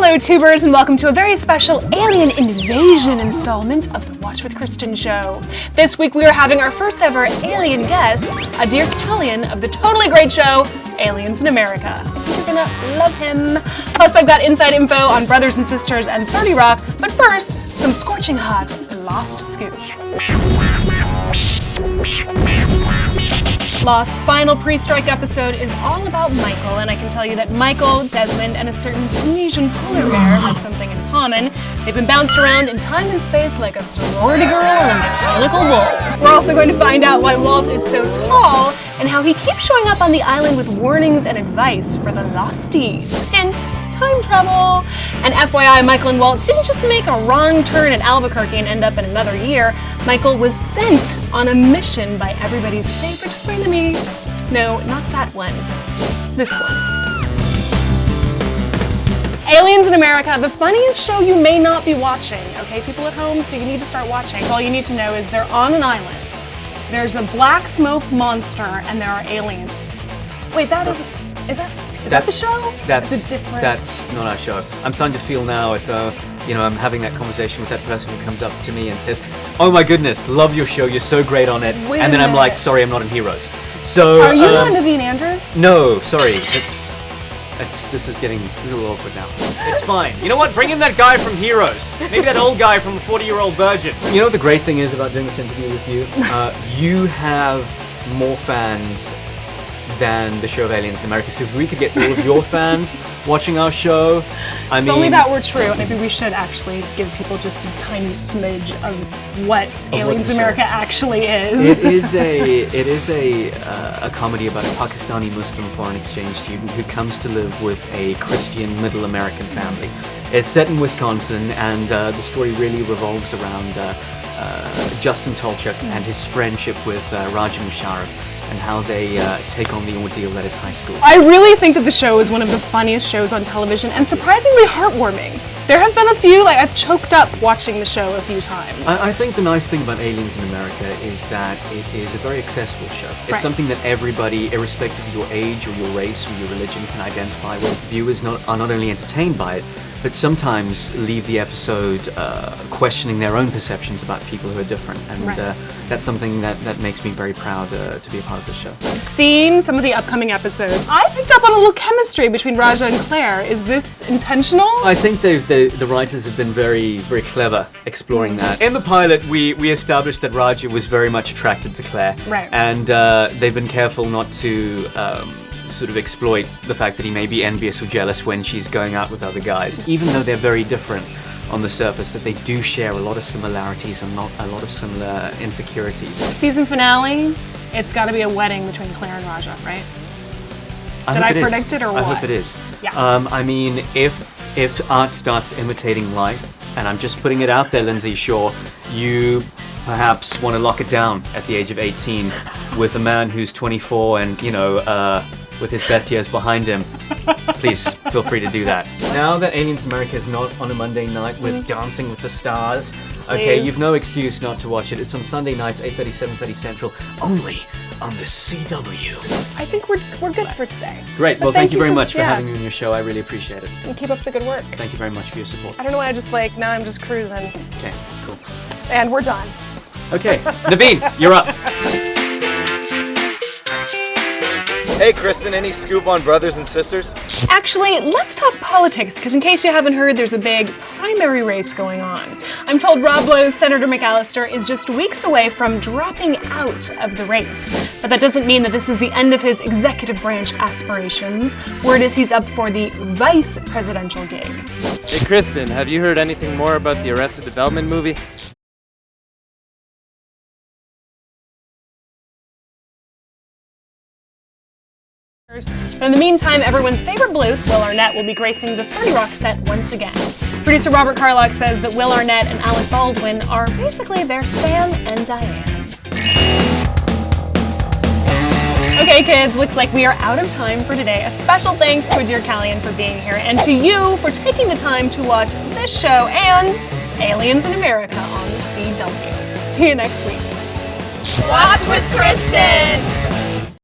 Hello tubers, and welcome to a very special alien invasion installment of the Watch with Kristen show. This week we are having our first ever alien guest, Adair Kelly of the totally great show, Aliens in America. I think you're gonna love him. Plus I've got inside info on Brothers and Sisters and 30 Rock, but first, some scorching hot Lost scoop. Lost's final pre-strike episode is all about Michael, and I can tell you that Michael, Desmond, and a certain Tunisian polar bear have something in common. They've been bounced around in time and space like a sorority girl and a mechanical bull. We're also going to find out why Walt is so tall and how he keeps showing up on the island with warnings and advice for the Losties. Hint, time travel. And FYI, Michael and Walt didn't just make a wrong turn at Albuquerque and end up in another year. Michael was sent on a mission by everybody's favorite frenemy. No, not that one. This one. Aliens in America, the funniest show you may not be watching, okay, people at home, so you need to start watching. All you need to know is they're on an island. There's a black smoke monster, and there are aliens. Wait, is that the show? That's not our show. I'm starting to feel now as though, I'm having that conversation with that person who comes up to me and says, "Oh my goodness, love your show, you're so great on it." Wait and then a I'm like, minute. "Sorry, I'm not in Heroes." So Are you not Naveen Andrews? No, sorry. This is a little awkward now. It's fine. You know what? Bring in that guy from Heroes. Maybe that old guy from the 40-year-old virgin. You know what the great thing is about doing this interview with you? You have more fans than the show of Aliens in America. So if we could get all of your fans watching our show, If only that were true. Maybe we should actually give people just a tiny smidge of what Aliens in America actually is. It is a comedy about a Pakistani Muslim foreign exchange student who comes to live with a Christian middle American family. It's set in Wisconsin, and the story really revolves around Justin Tolchuk and his friendship with Raja Musharraf, and how they take on the ordeal that is high school. I really think that the show is one of the funniest shows on television and surprisingly heartwarming. There have been a few, I've choked up watching the show a few times. I think the nice thing about Aliens in America is that it is a very accessible show. It's something that everybody, irrespective of your age or your race or your religion, can identify with. Viewers are not only entertained by it, but sometimes leave the episode questioning their own perceptions about people who are different. And that's something that makes me very proud to be a part of the show. I've seen some of the upcoming episodes. I picked up on a little chemistry between Raja and Claire. Is this intentional? I think the writers have been very, very clever exploring that. In the pilot, we established that Raja was very much attracted to Claire. Right. And they've been careful not to sort of exploit the fact that he may be envious or jealous when she's going out with other guys. Even though they're very different on the surface, that they do share a lot of similarities and not a lot of similar insecurities. Season finale, it's got to be a wedding between Claire and Raja, right? Did I predict it or what? I hope it is. Yeah. I mean, if art starts imitating life, and I'm just putting it out there, Lindsay Shaw, you perhaps want to lock it down at the age of 18 with a man who's 24 and, with his best years behind him. Please feel free to do that. Now that Aliens in America is not on a Monday night with Dancing with the Stars, okay, you've no excuse not to watch it. It's on Sunday nights, 8:30, 7:30 Central, only on the CW. I think we're good for today. Great. Well, thank you very much for having me on your show. I really appreciate it. And keep up the good work. Thank you very much for your support. I don't know why now I'm just cruising. Okay, cool. And we're done. Okay, Naveen, you're up. Hey Kristen, any scoop on Brothers and Sisters? Actually, let's talk politics, because in case you haven't heard, there's a big primary race going on. I'm told Rob Lowe's Senator McAllister is just weeks away from dropping out of the race. But that doesn't mean that this is the end of his executive branch aspirations. Word is he's up for the vice presidential gig. Hey Kristen, have you heard anything more about the Arrested Development movie? But in the meantime, everyone's favorite Bluth, Will Arnett, will be gracing the 30 Rock set once again. Producer Robert Carlock says that Will Arnett and Alec Baldwin are basically their Sam and Diane. Okay kids, looks like we are out of time for today. A special thanks to Adair Kelly for being here, and to you for taking the time to watch this show and Aliens in America on the CW. See you next week. Watch with Kristen!